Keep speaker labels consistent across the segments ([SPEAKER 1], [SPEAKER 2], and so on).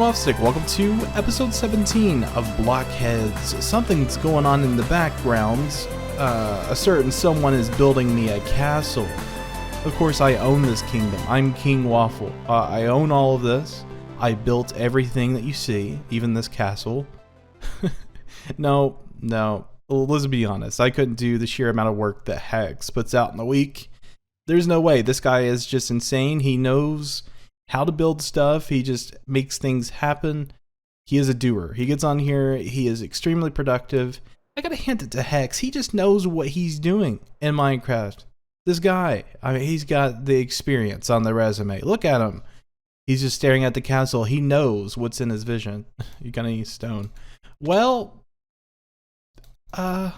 [SPEAKER 1] Lofstick. Welcome to episode 17 of BlockHeads. Something's going on in the background. A certain someone is building me a castle. Of course, I own this kingdom. I'm King Waffle. I own all of this. I built everything that you see, even this castle. No. Let's be honest. I couldn't do the sheer amount of work that Hex puts out in a week. There's no way. This guy is just insane. He knows how to build stuff. He just makes things happen. He is a doer. He gets on here. He is extremely productive. I gotta hand it to Hex. He just knows what he's doing in Minecraft. This guy, I mean, he's got the experience on the resume. Look at him. He's just staring at the castle. He knows what's in his vision. You got any stone? Well, I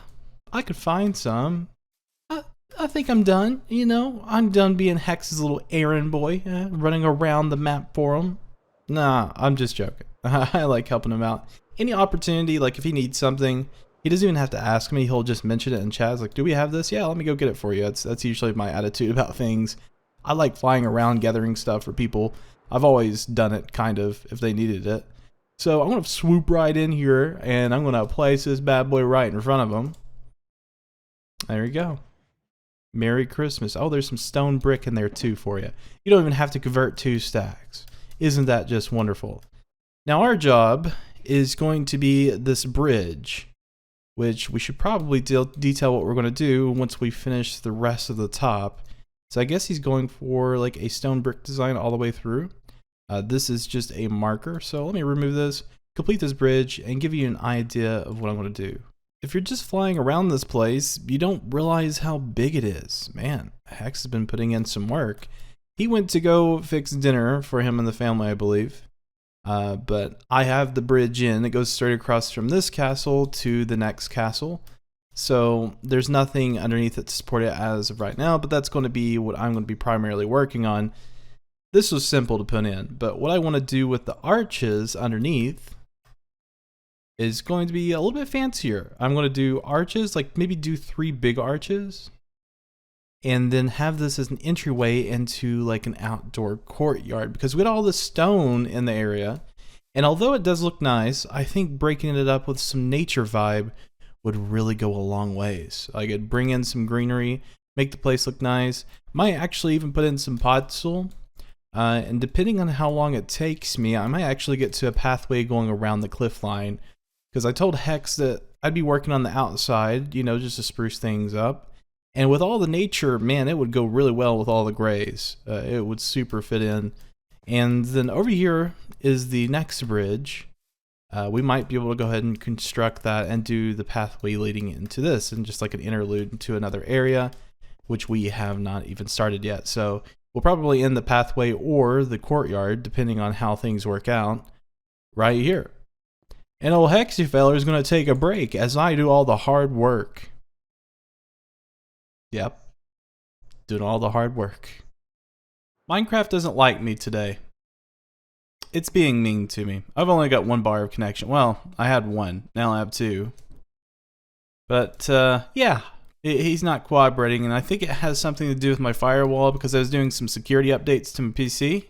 [SPEAKER 1] could find some. I think I'm done, you know. I'm done being Hex's little errand boy, running around the map for him. Nah, I'm just joking. I like helping him out. Any opportunity, like if he needs something, he doesn't even have to ask me. He'll just mention it in chat. It's like, do we have this? Yeah, let me go get it for you. That's usually my attitude about things. I like flying around gathering stuff for people. I've always done it, kind of, if they needed it. So I'm going to swoop right in here, and I'm going to place this bad boy right in front of him. There you go. Merry Christmas. Oh, there's some stone brick in there too for you. You don't even have to convert 2 stacks. Isn't that just wonderful? Now our job is going to be this bridge, which we should probably detail what we're going to do once we finish the rest of the top. So I guess he's going for like a stone brick design all the way through. This is just a marker. So let me remove this, complete this bridge, and give you an idea of what I'm going to do. If you're just flying around this place, you don't realize how big it is. Man, Hex has been putting in some work. He went to go fix dinner for him and the family, I believe. But I have the bridge in. It goes straight across from this castle to the next castle. So there's nothing underneath it to support it as of right now, but that's going to be what I'm going to be primarily working on. This was simple to put in, but what I want to do with the arches underneath is going to be a little bit fancier. I'm going to do arches, like maybe do 3 big arches, and then have this as an entryway into like an outdoor courtyard, because we got all this stone in the area, and although it does look nice, I think breaking it up with some nature vibe would really go a long ways. Like it'd bring in some greenery, make the place look nice. Might actually even put in some podstool. And depending on how long it takes me, I might actually get to a pathway going around the cliff line, because I told Hex that I'd be working on the outside, you know, just to spruce things up. And with all the nature, man, it would go really well with all the grays. It would super fit in. And then over here is the next bridge. We might be able to go ahead and construct that and do the pathway leading into this, and just like an interlude to another area, which we have not even started yet. So we'll probably end the pathway or the courtyard, depending on how things work out, right here. And old Hexy feller is going to take a break as I do all the hard work. Yep. Doing all the hard work. Minecraft doesn't like me today. It's being mean to me. I've only got 1 bar of connection. Well, I had 1. Now I have 2. But, yeah. He's not cooperating, and I think it has something to do with my firewall, because I was doing some security updates to my PC.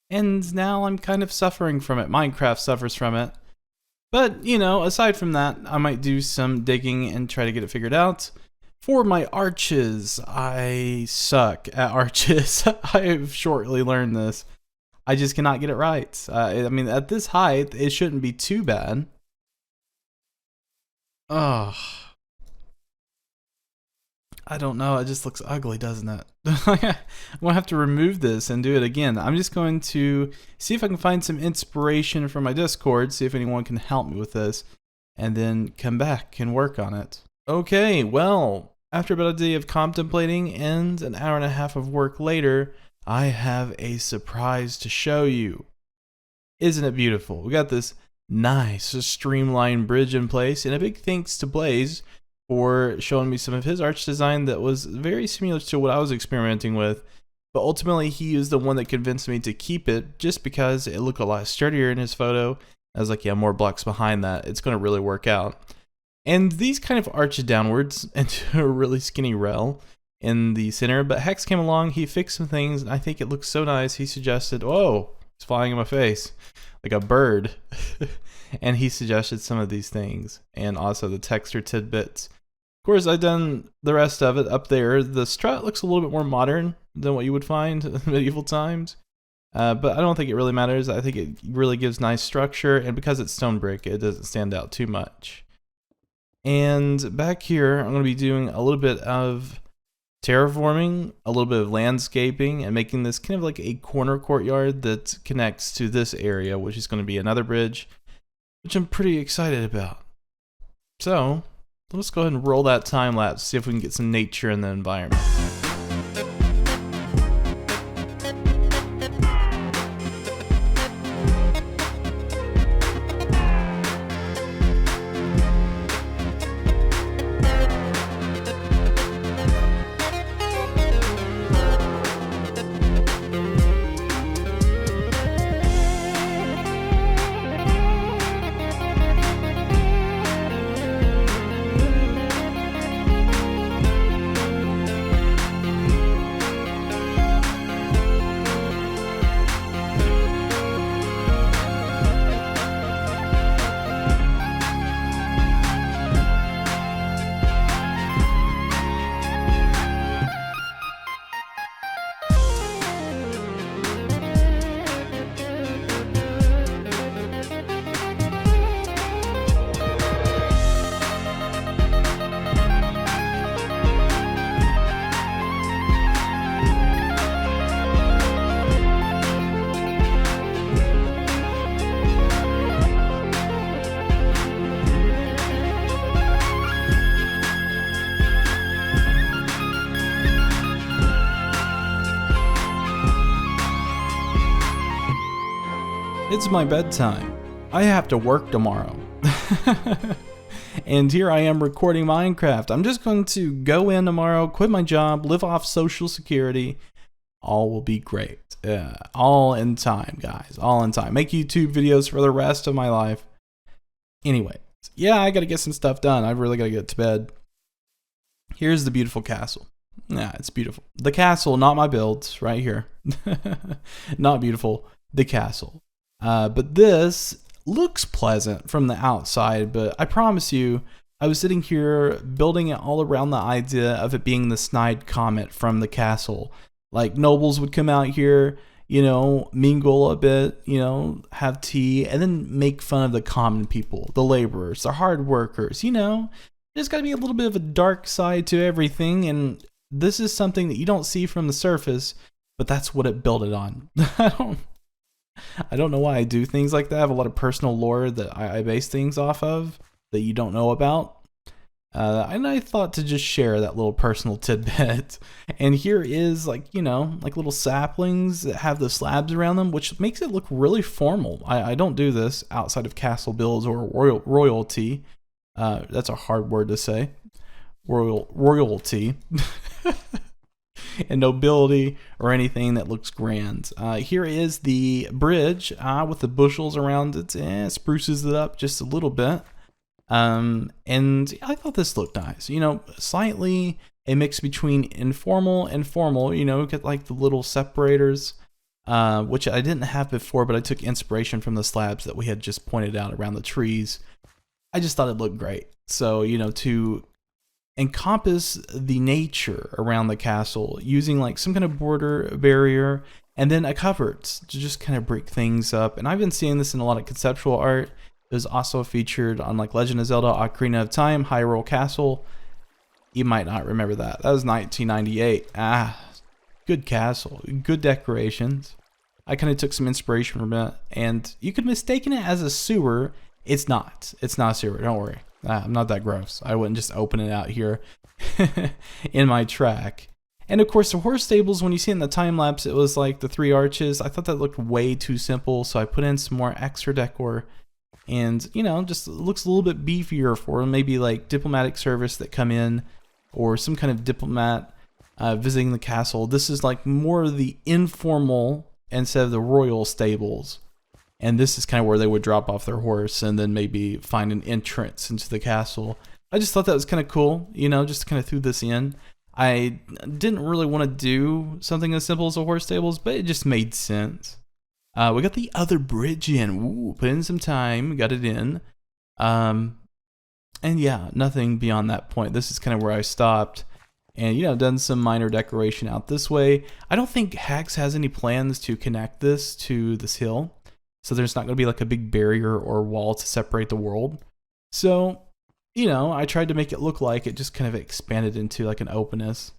[SPEAKER 1] And now I'm kind of suffering from it. Minecraft suffers from it. But, you know, aside from that, I might do some digging and try to get it figured out. For my arches, I suck at arches. I've shortly learned this. I just cannot get it right. I mean, at this height, it shouldn't be too bad. Ugh. I don't know, it just looks ugly, doesn't it? I'm going to have to remove this and do it again. I'm just going to see if I can find some inspiration from my Discord, see if anyone can help me with this, and then come back and work on it. Okay, well, after about a day of contemplating and an hour and a half of work later, I have a surprise to show you. Isn't it beautiful? We got this nice streamlined bridge in place, and a big thanks to Blaze for showing me some of his arch design that was very similar to what I was experimenting with. But ultimately, he is the one that convinced me to keep it, just because it looked a lot sturdier in his photo. I was like, yeah, more blocks behind that. It's going to really work out. And these kind of arch downwards into a really skinny rail in the center. But Hex came along, he fixed some things, and I think it looks so nice. He suggested, oh, He's flying in my face like a bird. And he suggested some of these things, and also the texture tidbits. Of course, I've done the rest of it up there. The strut looks a little bit more modern than what you would find in medieval times. But I don't think it really matters. I think it really gives nice structure, and because it's stone brick, it doesn't stand out too much. And back here, I'm going to be doing a little bit of terraforming, a little bit of landscaping, and making this kind of like a corner courtyard that connects to this area, which is going to be another bridge, which I'm pretty excited about. So let's go ahead and roll that time lapse, see if we can get some nature in the environment. It's my bedtime. I have to work tomorrow. And here I am recording Minecraft. I'm just going to go in tomorrow, quit my job, live off Social Security. All will be great. All in time, guys. All in time. Make YouTube videos for the rest of my life. Anyway, yeah, I gotta get some stuff done. I really gotta get to bed. Here's the beautiful castle. Yeah, it's beautiful. The castle, not my builds, right here. Not beautiful, the castle. But this looks pleasant from the outside, but I promise you, I was sitting here building it all around the idea of it being the snide comet from the castle. Like, nobles would come out here, you know, mingle a bit, you know, have tea, and then make fun of the common people, the laborers, the hard workers, you know. There's got to be a little bit of a dark side to everything, and this is something that you don't see from the surface, but that's what it built it on. I don't know why I do things like that. I have a lot of personal lore that I base things off of that you don't know about. And I thought to just share that little personal tidbit. And here is, like, you know, like little saplings that have the slabs around them, which makes it look really formal. I don't do this outside of castle builds or royalty. That's a hard word to say. Royalty. And nobility or anything that looks grand. Here is the bridge with the bushels around it. Spruces it up just a little bit. And I thought this looked nice. You know, slightly a mix between informal and formal. You know, get like the little separators, which I didn't have before, but I took inspiration from the slabs that we had just pointed out around the trees. I just thought it looked great. So, you know, to encompass the nature around the castle using like some kind of border barrier and then a cupboard to just kind of break things up. And I've been seeing this in a lot of conceptual art. It was also featured on like Legend of Zelda Ocarina of Time, Hyrule Castle. You might not remember that. That was 1998. Good castle, good decorations. I kind of took some inspiration from it, and you could mistaken it as a sewer. It's not. It's not a sewer, don't worry. I'm not that gross. I wouldn't just open it out here in my track. And of course, the horse stables, when you see it in the time lapse, it was like the 3 arches. I thought that looked way too simple, so I put in some more extra decor. And, you know, just looks a little bit beefier for maybe like diplomatic service that come in, or some kind of diplomat visiting the castle. This is like more the informal instead of the royal stables. And this is kind of where they would drop off their horse and then maybe find an entrance into the castle. I just thought that was kind of cool, you know, just kind of threw this in. I didn't really want to do something as simple as a horse stables, but it just made sense. We got the other bridge in. Ooh, put in some time, got it in. And yeah, nothing beyond that point. This is kind of where I stopped. And, you know, done some minor decoration out this way. I don't think Hex has any plans to connect this to this hill. So there's not going to be like a big barrier or wall to separate the world. So, you know, I tried to make it look like it just kind of expanded into like an openness.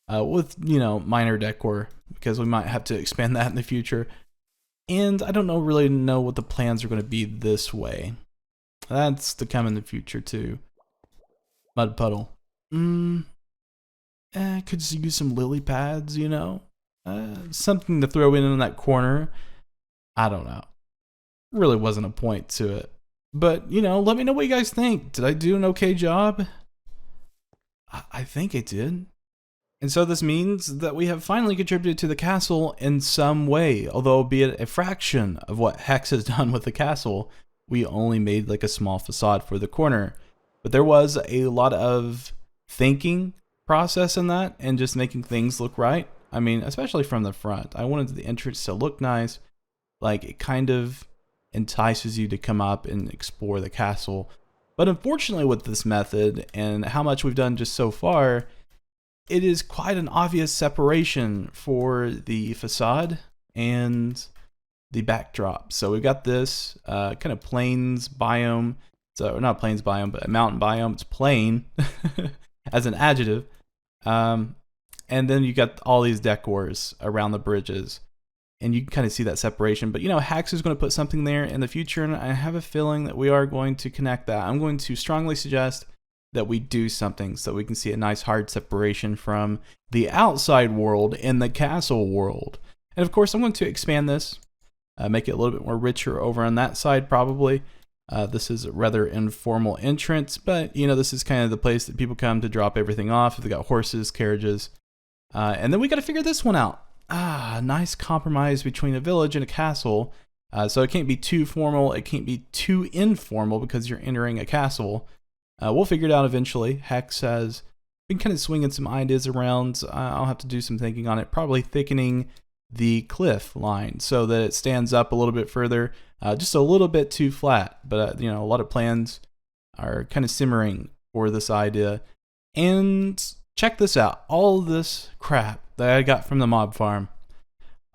[SPEAKER 1] With, you know, minor decor. Because we might have to expand that in the future. And I don't really know what the plans are going to be this way. That's to come in the future too. Mud puddle. Could just use some lily pads, you know? Something to throw in that corner. I don't know. Really wasn't a point to it. But, you know, let me know what you guys think. Did I do an okay job? I think I did. And so this means that we have finally contributed to the castle in some way. Although, be it a fraction of what Hex has done with the castle, we only made like a small facade for the corner. But there was a lot of thinking process in that and just making things look right. I mean, especially from the front. I wanted the entrance to look nice. Like, it kind of entices you to come up and explore the castle. But unfortunately with this method and how much we've done just so far, it is quite an obvious separation for the facade and the backdrop. So we've got this kind of plains biome. So not plains biome, but a mountain biome. It's plain as an adjective. And then you got all these decors around the bridges. And you can kind of see that separation. But, you know, Hex is going to put something there in the future, and I have a feeling that we are going to connect that. I'm going to strongly suggest that we do something so we can see a nice hard separation from the outside world and the castle world. And, of course, I'm going to expand this, make it a little bit more richer over on that side probably. This is a rather informal entrance, but, you know, this is kind of the place that people come to drop everything off if they got horses, carriages. And then we got to figure this one out. A nice compromise between a village and a castle. So it can't be too formal, it can't be too informal because you're entering a castle. We'll figure it out eventually. Hex has been kind of swinging some ideas around. I'll have to do some thinking on it, probably thickening the cliff line so that it stands up a little bit further, just a little bit too flat. But, you know, a lot of plans are kind of simmering for this idea. And check this out. All this crap that I got from the mob farm.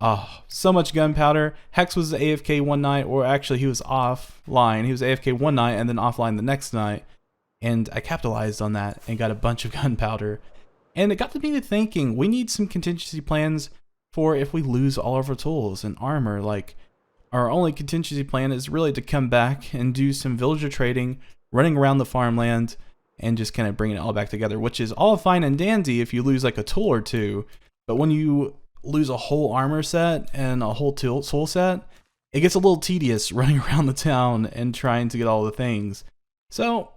[SPEAKER 1] Oh, so much gunpowder. Hex was AFK one night, or actually he was offline. He was AFK one night and then offline the next night. And I capitalized on that and got a bunch of gunpowder. And it got me to thinking, we need some contingency plans for if we lose all of our tools and armor. Like, our only contingency plan is really to come back and do some villager trading, running around the farmland, and just kind of bringing it all back together, which is all fine and dandy if you lose like a tool or two. But when you lose a whole armor set and a whole tool set, it gets a little tedious running around the town and trying to get all the things. So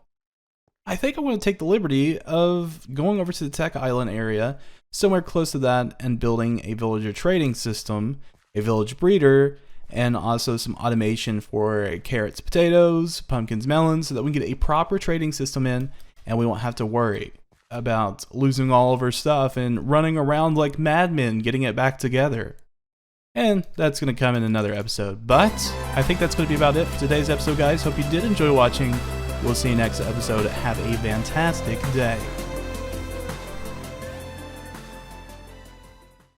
[SPEAKER 1] I think I'm going to take the liberty of going over to the Tech Island area, somewhere close to that, and building a villager trading system, a village breeder, and also some automation for carrots, potatoes, pumpkins, melons, so that we can get a proper trading system in and we won't have to worry about losing all of our stuff and running around like madmen getting it back together. And that's going to come in another episode. But I think that's going to be about it for today's episode, guys. Hope you did enjoy watching. We'll see you next episode. Have a fantastic day.